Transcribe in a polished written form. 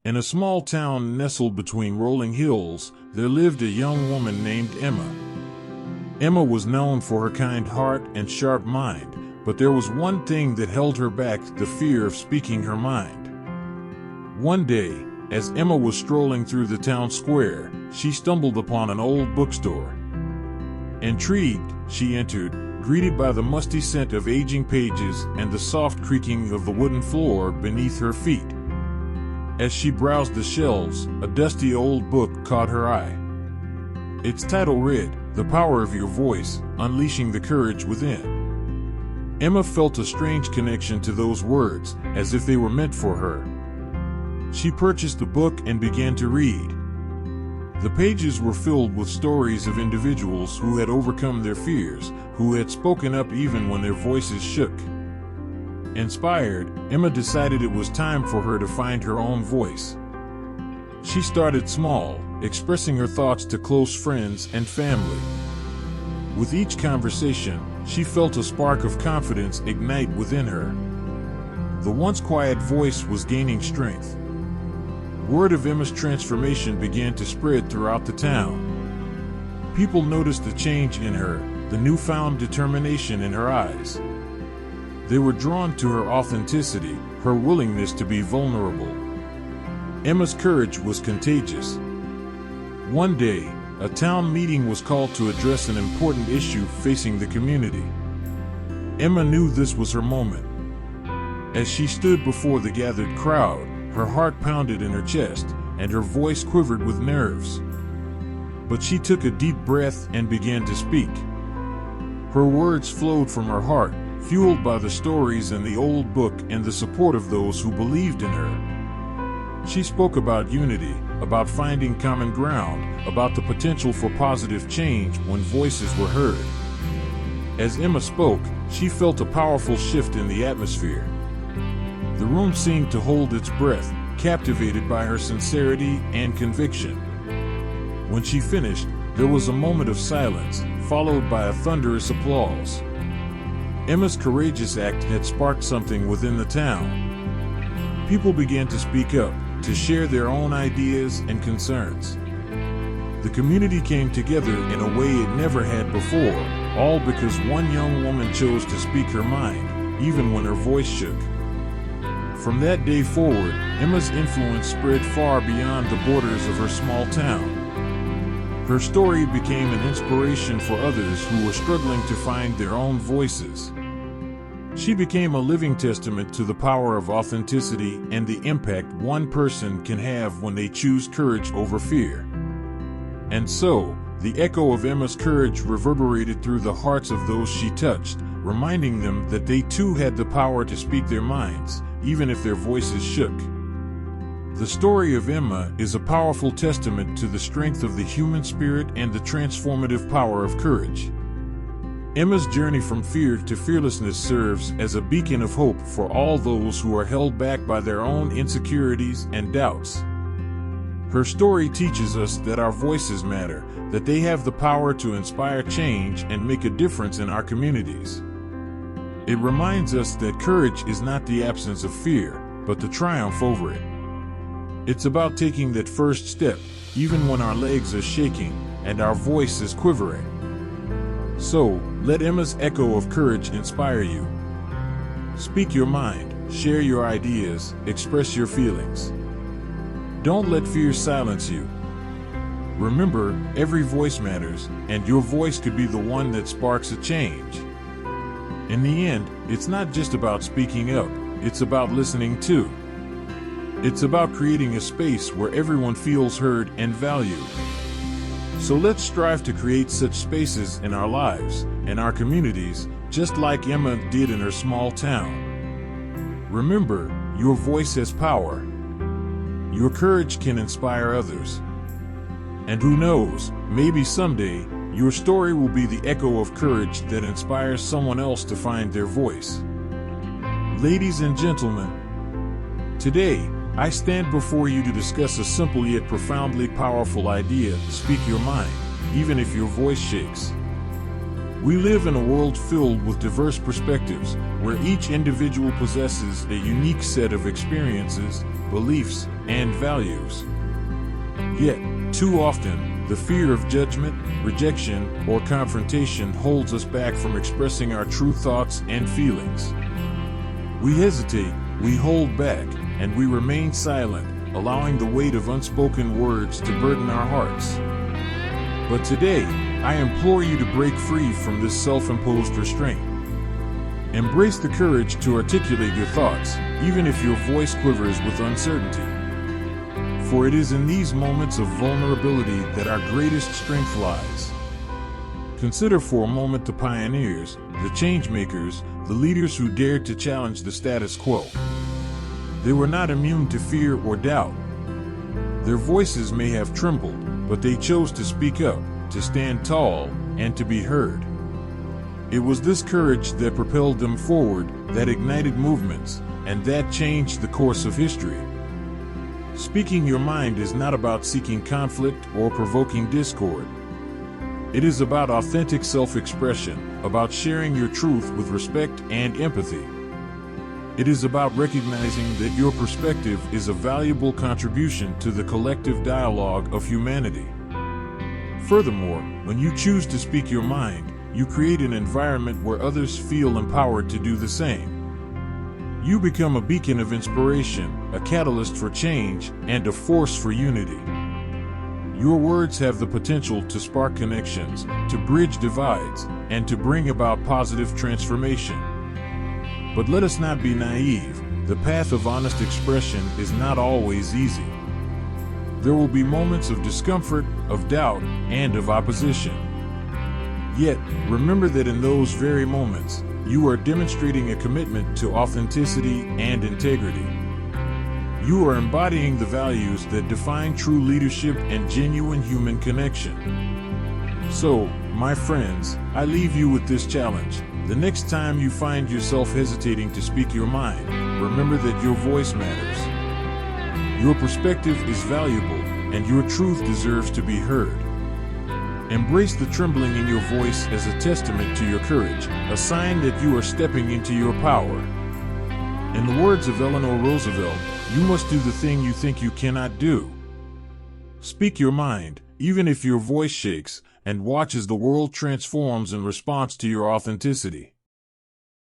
In a small town nestled between rolling hills, there lived a young woman named Emma. Emma was known for her kind heart and sharp mind, but there was one thing that held her back: the fear of speaking her mind. One day, as Emma was strolling through the town square, she stumbled upon an old bookstore. Intrigued, she entered, greeted by the musty scent of aging pages and the soft creaking of the wooden floor beneath her feet. As she browsed the shelves, a dusty old book caught her eye. Its title read, "The Power of Your Voice, Unleashing the Courage Within." Emma felt a strange connection to those words, as if they were meant for her. She purchased the book and began to read. The pages were filled with stories of individuals who had overcome their fears, who had spoken up even when their voices shook. Inspired, Emma decided it was time for her to find her own voice. She started small, expressing her thoughts to close friends and family. With each conversation, she felt a spark of confidence ignite within her. The once quiet voice was gaining strength. Word of Emma's transformation began to spread throughout the town. People noticed the change in her, the newfound determination in her eyes. They were drawn to her authenticity, her willingness to be vulnerable. Emma's courage was contagious. One day, a town meeting was called to address an important issue facing the community. Emma knew this was her moment. As she stood before the gathered crowd, her heart pounded in her chest, and her voice quivered with nerves. But she took a deep breath and began to speak. Her words flowed from her heart, fueled by the stories in the old book and the support of those who believed in her. She spoke about unity, about finding common ground, about the potential for positive change when voices were heard. As Emma spoke, she felt a powerful shift in the atmosphere. The room seemed to hold its breath, captivated by her sincerity and conviction. When she finished, there was a moment of silence, followed by a thunderous applause. Emma's courageous act had sparked something within the town. People began to speak up, to share their own ideas and concerns. The community came together in a way it never had before, all because one young woman chose to speak her mind, even when her voice shook. From that day forward, Emma's influence spread far beyond the borders of her small town. Her story became an inspiration for others who were struggling to find their own voices. She became a living testament to the power of authenticity and the impact one person can have when they choose courage over fear. And so, the echo of Emma's courage reverberated through the hearts of those she touched, reminding them that they too had the power to speak their minds, even if their voices shook. The story of Emma is a powerful testament to the strength of the human spirit and the transformative power of courage. Emma's journey from fear to fearlessness serves as a beacon of hope for all those who are held back by their own insecurities and doubts. Her story teaches us that our voices matter, that they have the power to inspire change and make a difference in our communities. It reminds us that courage is not the absence of fear, but the triumph over it. It's about taking that first step, even when our legs are shaking and our voice is quivering. So, let Emma's echo of courage inspire you. Speak your mind, share your ideas, express your feelings. Don't let fear silence you. Remember, every voice matters, and your voice could be the one that sparks a change. In the end, it's not just about speaking up, it's about listening too. It's about creating a space where everyone feels heard and valued. So let's strive to create such spaces in our lives and our communities, just like Emma did in her small town. Remember, your voice has power. Your courage can inspire others. And who knows, maybe someday, your story will be the echo of courage that inspires someone else to find their voice. Ladies and gentlemen, today, I stand before you to discuss a simple yet profoundly powerful idea: speak your mind, even if your voice shakes. We live in a world filled with diverse perspectives, where each individual possesses a unique set of experiences, beliefs, and values. Yet, too often, the fear of judgment, rejection, or confrontation holds us back from expressing our true thoughts and feelings. We hesitate, we hold back, and we remain silent, allowing the weight of unspoken words to burden our hearts. But today, I implore you to break free from this self-imposed restraint. Embrace the courage to articulate your thoughts, even if your voice quivers with uncertainty. For it is in these moments of vulnerability that our greatest strength lies. Consider for a moment the pioneers, the change-makers, the leaders who dared to challenge the status quo. They were not immune to fear or doubt. Their voices may have trembled, but they chose to speak up, to stand tall, and to be heard. It was this courage that propelled them forward, that ignited movements, and that changed the course of history. Speaking your mind is not about seeking conflict or provoking discord. It is about authentic self-expression, about sharing your truth with respect and empathy. It is about recognizing that your perspective is a valuable contribution to the collective dialogue of humanity. Furthermore, when you choose to speak your mind, you create an environment where others feel empowered to do the same. You become a beacon of inspiration, a catalyst for change, and a force for unity. Your words have the potential to spark connections, to bridge divides, and to bring about positive transformation. But let us not be naive. The path of honest expression is not always easy. There will be moments of discomfort, of doubt, and of opposition. Yet, remember that in those very moments, you are demonstrating a commitment to authenticity and integrity. You are embodying the values that define true leadership and genuine human connection. So, my friends, I leave you with this challenge. The next time you find yourself hesitating to speak your mind, remember that your voice matters. Your perspective is valuable, and your truth deserves to be heard. Embrace the trembling in your voice as a testament to your courage, a sign that you are stepping into your power. In the words of Eleanor Roosevelt, you must do the thing you think you cannot do. Speak your mind, even if your voice shakes, and watch as the world transforms in response to your authenticity.